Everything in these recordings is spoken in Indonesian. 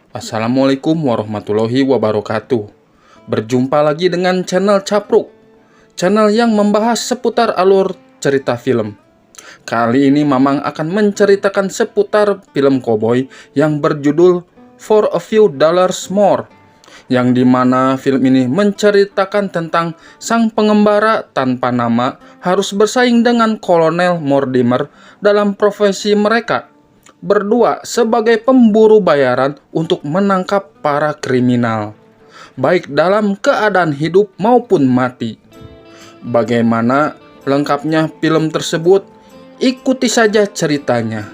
Assalamualaikum warahmatullahi wabarakatuh. Berjumpa lagi dengan channel Capruk, channel yang membahas seputar alur cerita film. Kali ini Mamang akan menceritakan seputar film koboi yang berjudul For a Few Dollars More, yang dimana film ini menceritakan tentang sang pengembara tanpa nama harus bersaing dengan Kolonel Mortimer dalam profesi mereka berdua sebagai pemburu bayaran untuk menangkap para kriminal, baik dalam keadaan hidup maupun mati. Bagaimana lengkapnya film tersebut? Ikuti saja ceritanya.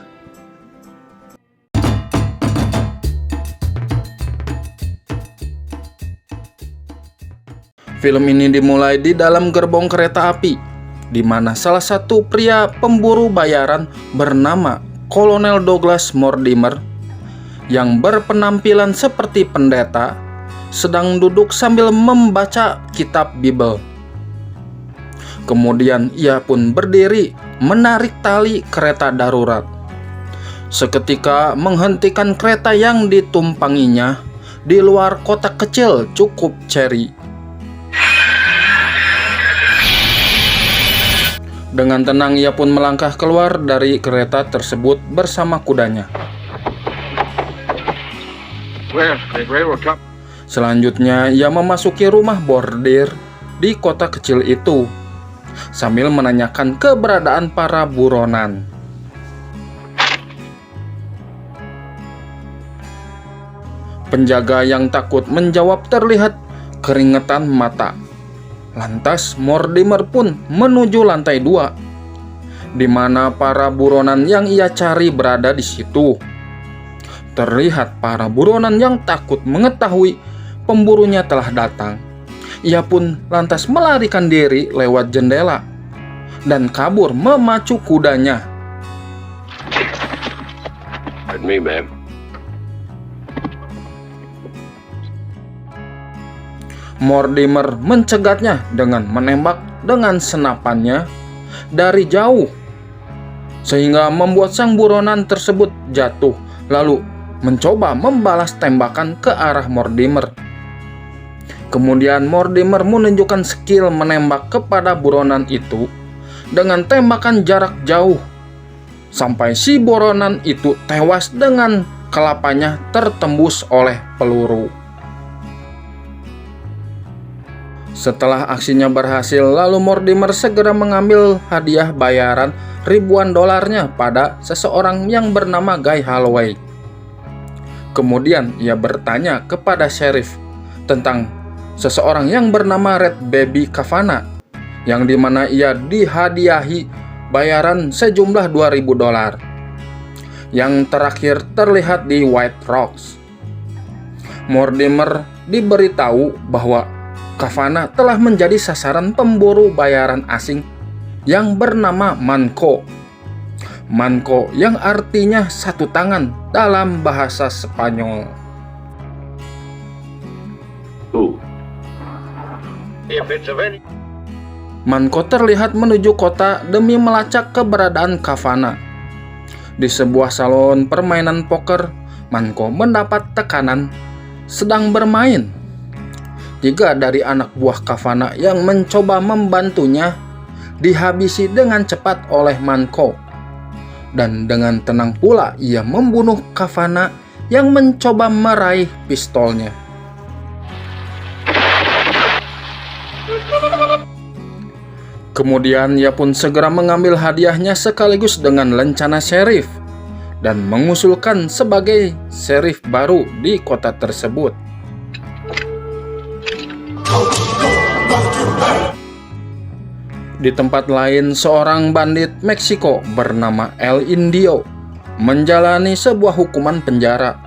Film ini dimulai di dalam gerbong kereta api, di mana salah satu pria pemburu bayaran bernama Kolonel Douglas Mortimer yang berpenampilan seperti pendeta sedang duduk sambil membaca kitab Bible. Kemudian ia pun berdiri menarik tali kereta darurat. Seketika menghentikan kereta yang ditumpanginya di luar kota kecil cukup Cherry. Dengan tenang ia pun melangkah keluar dari kereta tersebut bersama kudanya. Selanjutnya ia memasuki rumah bordir di kota kecil itu sambil menanyakan keberadaan para buronan. Penjaga yang takut menjawab terlihat keringetan mata. Lantas Mortimer pun menuju lantai 2, di mana para buronan yang ia cari berada di situ. Terlihat para buronan yang takut mengetahui pemburunya telah datang. Ia pun lantas melarikan diri lewat jendela dan kabur memacu kudanya. Pardon me, ma'am. Mortimer mencegatnya dengan menembak dengan senapannya dari jauh, sehingga membuat sang buronan tersebut jatuh, lalu mencoba membalas tembakan ke arah Mortimer. Kemudian Mortimer menunjukkan skill menembak kepada buronan itu dengan tembakan jarak jauh, sampai si buronan itu tewas dengan kelapanya tertembus oleh peluru. Setelah aksinya berhasil, lalu Mortimer segera mengambil hadiah bayaran ribuan dolarnya pada seseorang yang bernama Guy Holloway. Kemudian ia bertanya kepada sheriff tentang seseorang yang bernama Red Baby Kavanaugh, yang dimana ia dihadiahi bayaran sejumlah 2.000 dolar. Yang terakhir terlihat di White Rocks. Mortimer diberitahu bahwa Kavanaugh telah menjadi sasaran pemburu bayaran asing yang bernama Manco. Manco yang artinya satu tangan dalam bahasa Spanyol. Manco terlihat menuju kota demi melacak keberadaan Kavanaugh. Di sebuah salon permainan poker, Manco mendapat tekanan sedang bermain. 3 dari anak buah Kavanaugh yang mencoba membantunya dihabisi dengan cepat oleh Manco. Dan dengan tenang pula ia membunuh Kavanaugh yang mencoba meraih pistolnya. Kemudian ia pun segera mengambil hadiahnya sekaligus dengan lencana sheriff dan mengusulkan sebagai sheriff baru di kota tersebut. Di tempat lain, seorang bandit Meksiko bernama El Indio menjalani sebuah hukuman penjara.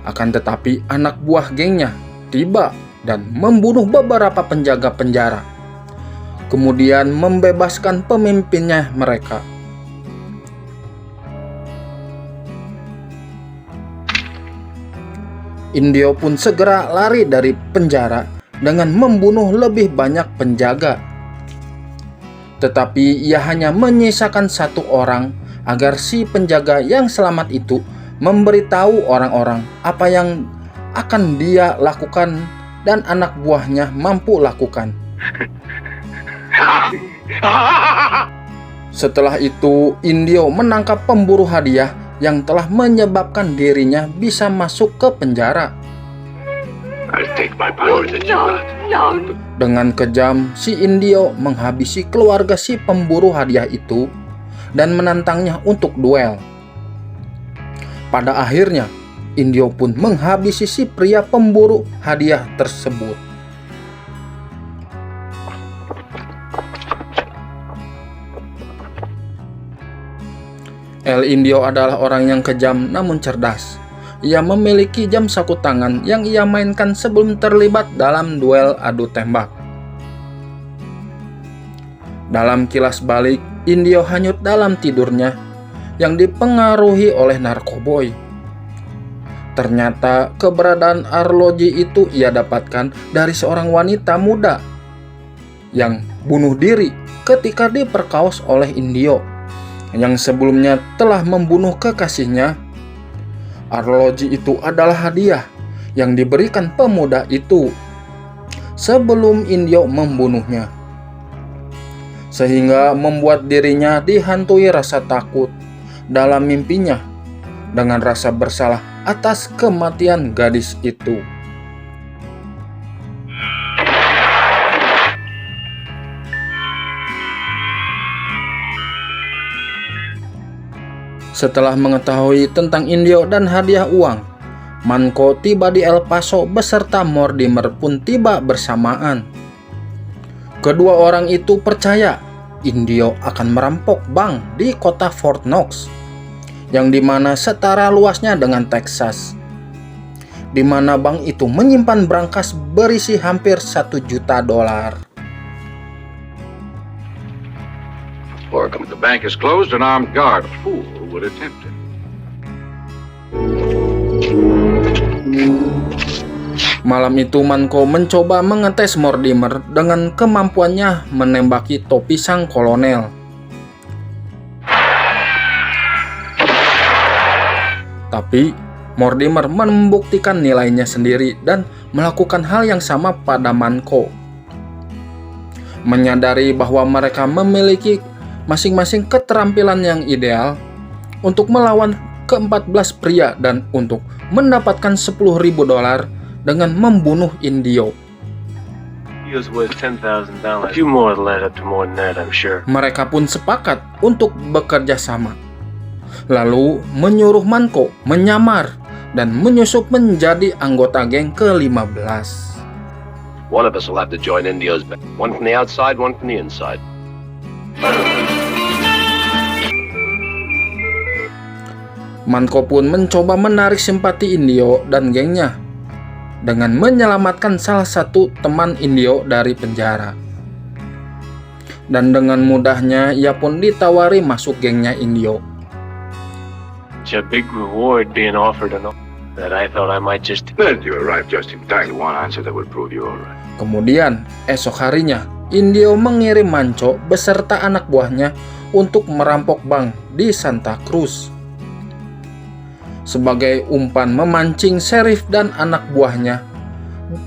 Akan tetapi anak buah gengnya tiba dan membunuh beberapa penjaga penjara, kemudian membebaskan pemimpinnya mereka. Indio pun segera lari dari penjara dengan membunuh lebih banyak penjaga. Tetapi ia hanya menyisakan 1 orang agar si penjaga yang selamat itu memberitahu orang-orang apa yang akan dia lakukan dan anak buahnya mampu lakukan. Setelah itu, Indio menangkap pemburu hadiah yang telah menyebabkan dirinya bisa masuk ke penjara. I'll take my powers that you got. Dengan kejam, si Indio menghabisi keluarga si pemburu hadiah itu dan menantangnya untuk duel. Pada akhirnya, Indio pun menghabisi si pria pemburu hadiah tersebut. El Indio adalah orang yang kejam namun cerdas. Ia memiliki jam saku tangan yang ia mainkan sebelum terlibat dalam duel adu tembak. Dalam kilas balik, Indio hanyut dalam tidurnya yang dipengaruhi oleh narkoboy. Ternyata keberadaan arloji itu ia dapatkan dari seorang wanita muda yang bunuh diri ketika diperkaos oleh Indio yang sebelumnya telah membunuh kekasihnya. Arloji itu adalah hadiah yang diberikan pemuda itu sebelum Indio membunuhnya, sehingga membuat dirinya dihantui rasa takut dalam mimpinya dengan rasa bersalah atas kematian gadis itu. Setelah mengetahui tentang Indio dan hadiah uang, Manco tiba di El Paso beserta Mortimer pun tiba bersamaan. Kedua orang itu percaya Indio akan merampok bank di kota Fort Knox, yang dimana setara luasnya dengan Texas, di mana bank itu menyimpan brankas berisi hampir $1 juta. The bank is closed, an armed guard. A fool would attempt it. Malam itu Manco mencoba mengetes Mortimer dengan kemampuannya menembaki topi sang kolonel. Tapi Mortimer membuktikan nilainya sendiri dan melakukan hal yang sama pada Manco. Menyadari bahwa mereka memiliki masing-masing keterampilan yang ideal untuk melawan ke-14 pria dan untuk mendapatkan $10.000 dengan membunuh Indio. Mereka pun sepakat untuk bekerja sama, lalu menyuruh Manco menyamar dan menyusup menjadi anggota geng ke-15. One of us will have to join Indio's band. One from the outside, one from the inside. Manco pun mencoba menarik simpati Indio dan gengnya dengan menyelamatkan salah satu teman Indio dari penjara. Dan dengan mudahnya ia pun ditawari masuk gengnya Indio. It's a big reward being offered and all that I thought I might just... Then you arrived just in time. One answer that would prove you all right. Kemudian esok harinya Indio mengirim Manco beserta anak buahnya untuk merampok bank di Santa Cruz sebagai umpan memancing Sheriff dan anak buahnya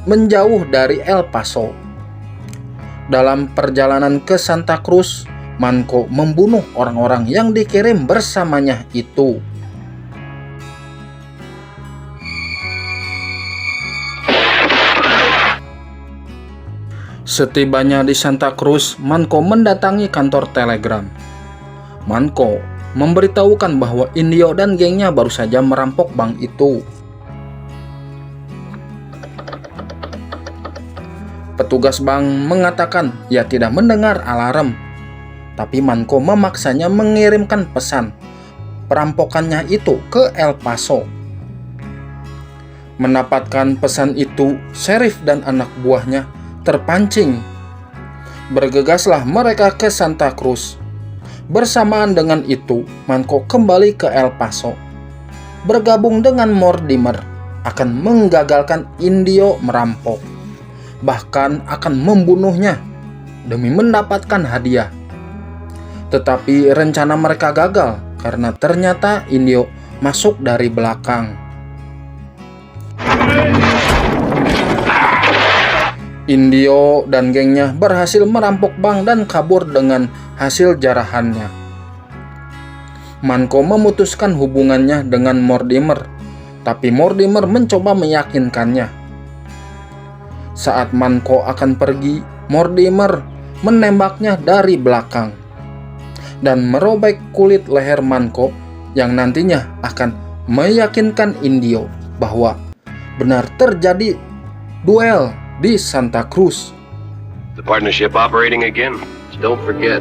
menjauh dari El Paso. Dalam perjalanan ke Santa Cruz, Manco membunuh orang-orang yang dikirim bersamanya itu. Setibanya di Santa Cruz, Manco mendatangi kantor telegram. Manco memberitahukan bahwa Indio dan gengnya baru saja merampok bank itu. Petugas bank mengatakan ia tidak mendengar alarm, tapi Manco memaksanya mengirimkan pesan perampokannya itu ke El Paso. Mendapatkan pesan itu, Sheriff dan anak buahnya terpancing. Bergegaslah mereka ke Santa Cruz. Bersamaan dengan itu, Manco kembali ke El Paso, bergabung dengan Mortimer, akan menggagalkan Indio merampok, bahkan akan membunuhnya demi mendapatkan hadiah. Tetapi rencana mereka gagal karena ternyata Indio masuk dari belakang. Indio dan gengnya berhasil merampok bank dan kabur dengan hasil jarahannya. Manko memutuskan hubungannya dengan Mortimer, tapi Mortimer mencoba meyakinkannya. Saat Manko akan pergi, Mortimer menembaknya dari belakang dan merobek kulit leher Manko yang nantinya akan meyakinkan Indio bahwa benar terjadi duel di Santa Cruz. The partnership operating again. So don't forget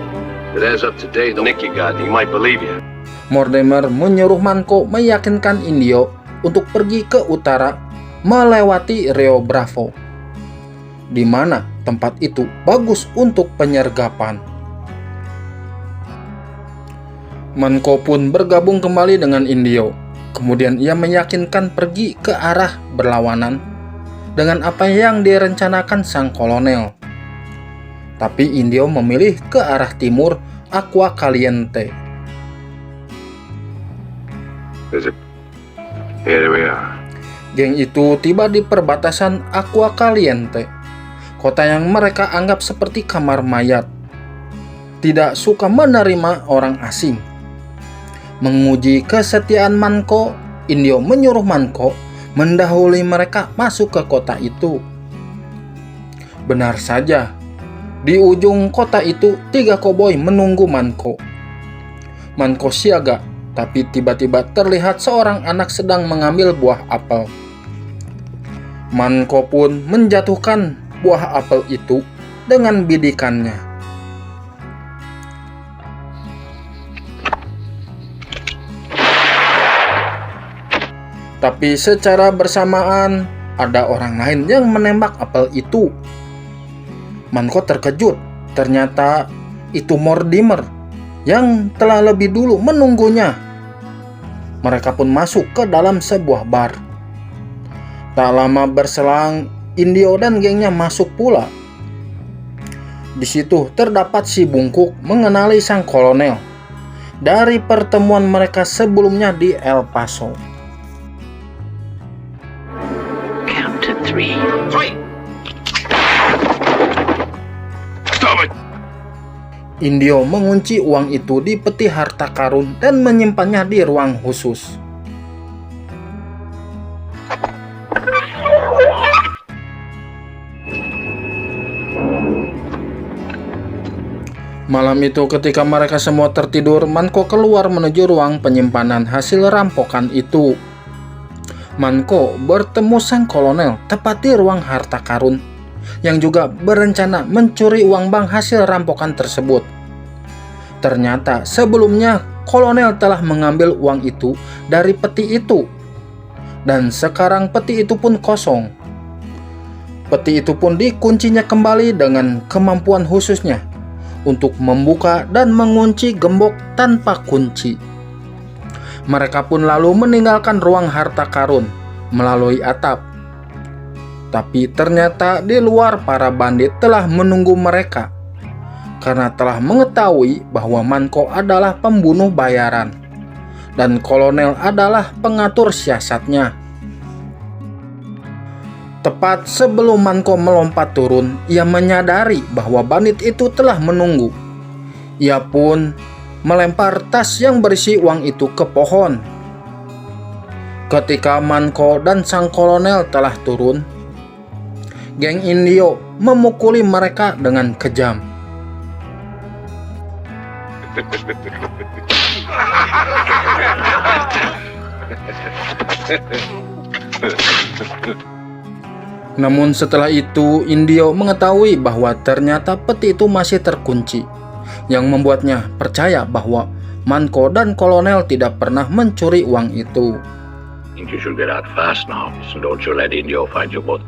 that as of today, the nick you got, he might believe you. Mortimer menyuruh Manko meyakinkan Indio untuk pergi ke utara melewati Rio Bravo, di mana tempat itu bagus untuk penyergapan. Manko pun bergabung kembali dengan Indio. Kemudian ia meyakinkan pergi ke arah berlawanan dengan apa yang direncanakan sang kolonel. Tapi Indio memilih ke arah timur Aqua Caliente. Here we are. Geng itu tiba di perbatasan Aqua Caliente, kota yang mereka anggap seperti kamar mayat. Tidak suka menerima orang asing. Menguji kesetiaan Manko, Indio menyuruh Manko mendahului mereka masuk ke kota itu. Benar saja, di ujung kota itu 3 koboi menunggu Manko. Manko siaga, tapi tiba-tiba terlihat seorang anak sedang mengambil buah apel. Manko pun menjatuhkan buah apel itu dengan bidikannya. Tapi secara bersamaan ada orang lain yang menembak apel itu. Manko terkejut, ternyata itu Mortimer yang telah lebih dulu menunggunya. Mereka pun masuk ke dalam sebuah bar. Tak lama berselang, Indio dan gengnya masuk pula. Di situ terdapat si bungkuk mengenali sang kolonel dari pertemuan mereka sebelumnya di El Paso. Count to 3. Stop it! Indio mengunci uang itu di peti harta karun dan menyimpannya di ruang khusus. Malam itu ketika mereka semua tertidur, Manko keluar menuju ruang penyimpanan hasil rampokan itu. Manko bertemu sang kolonel tepat di ruang harta karun, yang juga berencana mencuri uang bank hasil rampokan tersebut. Ternyata sebelumnya kolonel telah mengambil uang itu dari peti itu, dan sekarang peti itu pun kosong. Peti itu pun dikuncinya kembali dengan kemampuan khususnya untuk membuka dan mengunci gembok tanpa kunci. Mereka pun lalu meninggalkan ruang harta karun melalui atap. Tapi ternyata di luar para bandit telah menunggu mereka karena telah mengetahui bahwa Manko adalah pembunuh bayaran dan kolonel adalah pengatur siasatnya. Tepat sebelum Manko melompat turun, ia menyadari bahwa bandit itu telah menunggu. Ia pun melempar tas yang berisi uang itu ke pohon. Ketika Manko dan sang kolonel telah turun, geng Indio memukuli mereka dengan kejam. Namun setelah itu Indio mengetahui bahwa ternyata peti itu masih terkunci, yang membuatnya percaya bahwa Manko dan kolonel tidak pernah mencuri uang itu. I think you should get out fast now, so don't you let Indio find you both.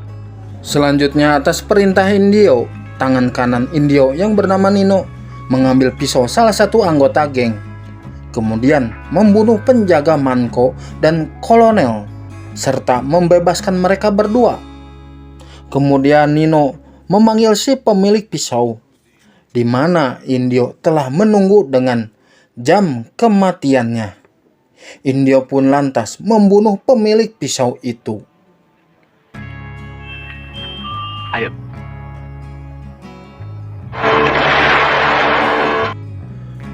Selanjutnya atas perintah Indio, tangan kanan Indio yang bernama Nino mengambil pisau salah satu anggota geng, kemudian membunuh penjaga Manko dan kolonel serta membebaskan mereka berdua. Kemudian Nino memanggil si pemilik pisau, di mana Indio telah menunggu dengan jam kematiannya. Indio pun lantas membunuh pemilik pisau itu. Ayo.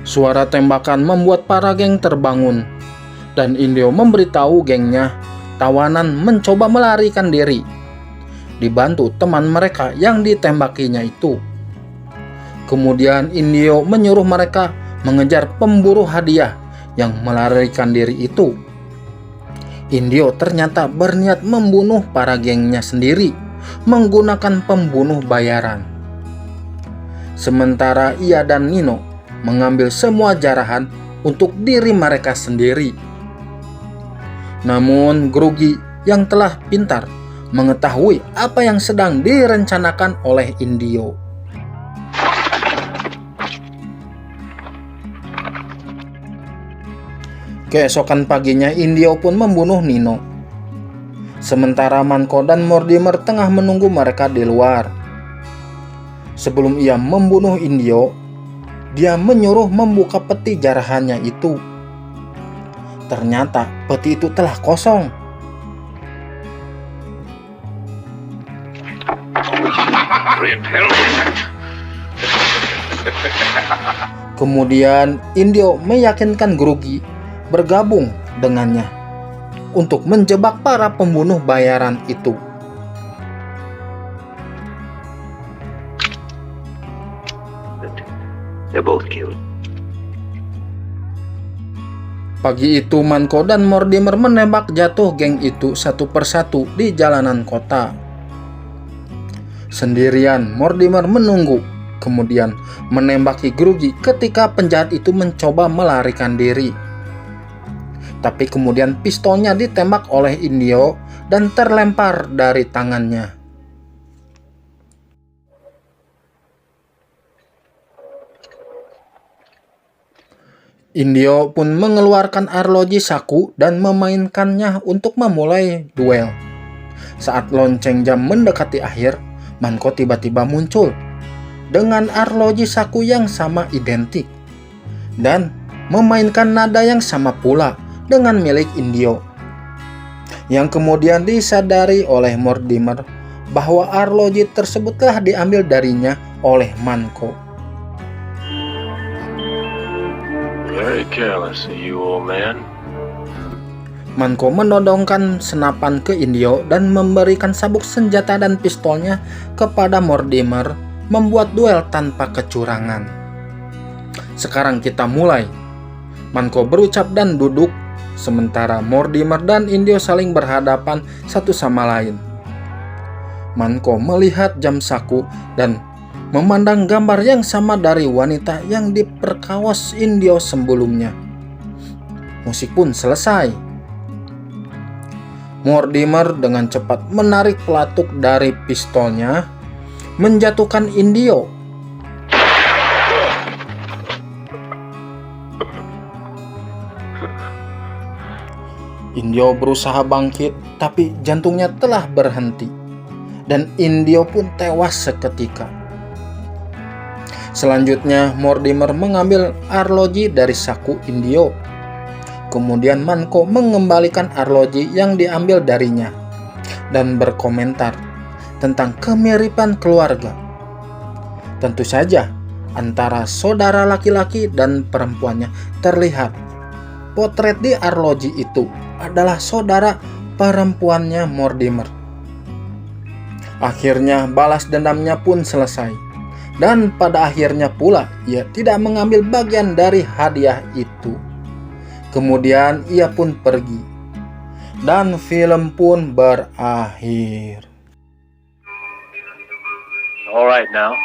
Suara tembakan membuat para geng terbangun, dan Indio memberitahu gengnya tawanan mencoba melarikan diri, dibantu teman mereka yang ditembakinya itu. Kemudian Indio menyuruh mereka mengejar pemburu hadiah yang melarikan diri itu. Indio ternyata berniat membunuh para gengnya sendiri menggunakan pembunuh bayaran. Sementara ia dan Nino mengambil semua jarahan untuk diri mereka sendiri. Namun Grogi yang telah pintar mengetahui apa yang sedang direncanakan oleh Indio. Keesokan paginya Indio pun membunuh Nino. Sementara Manco dan Mortimer tengah menunggu mereka di luar. Sebelum ia membunuh Indio, dia menyuruh membuka peti jarahannya itu. Ternyata peti itu telah kosong. Kemudian Indio meyakinkan Grogi bergabung dengannya untuk menjebak para pembunuh bayaran itu. They're both killed. Pagi itu Manco dan Mortimer menembak jatuh geng itu satu persatu di jalanan kota. Sendirian Mortimer menunggu, kemudian menembaki Grogi ketika penjahat itu mencoba melarikan diri. Tapi kemudian pistolnya ditembak oleh Indio dan terlempar dari tangannya. Indio pun mengeluarkan arloji saku dan memainkannya untuk memulai duel. Saat lonceng jam mendekati akhir, Manco tiba-tiba muncul dengan arloji saku yang sama identik dan memainkan nada yang sama pula dengan milik Indio, yang kemudian disadari oleh Mortimer bahwa arloji tersebut telah diambil darinya oleh Manco. Very careless of you, old man. Manco menodongkan senapan ke Indio dan memberikan sabuk senjata dan pistolnya kepada Mortimer, membuat duel tanpa kecurangan. Sekarang kita mulai. Manco berucap dan duduk, sementara Mortimer dan Indio saling berhadapan satu sama lain. Manco melihat jam saku dan memandang gambar yang sama dari wanita yang diperkaos Indio sebelumnya. Musik pun selesai. Mortimer dengan cepat menarik pelatuk dari pistolnya, menjatuhkan Indio. Indio berusaha bangkit, tapi jantungnya telah berhenti, dan Indio pun tewas seketika. Selanjutnya, Mortimer mengambil arloji dari saku Indio. Kemudian Manco mengembalikan arloji yang diambil darinya dan berkomentar tentang kemiripan keluarga. Tentu saja, antara saudara laki-laki dan perempuannya terlihat. Potret di arloji itu adalah saudara perempuannya Mortimer. Akhirnya balas dendamnya pun selesai, dan pada akhirnya pula ia tidak mengambil bagian dari hadiah itu. Kemudian ia pun pergi, dan film pun berakhir. All right now.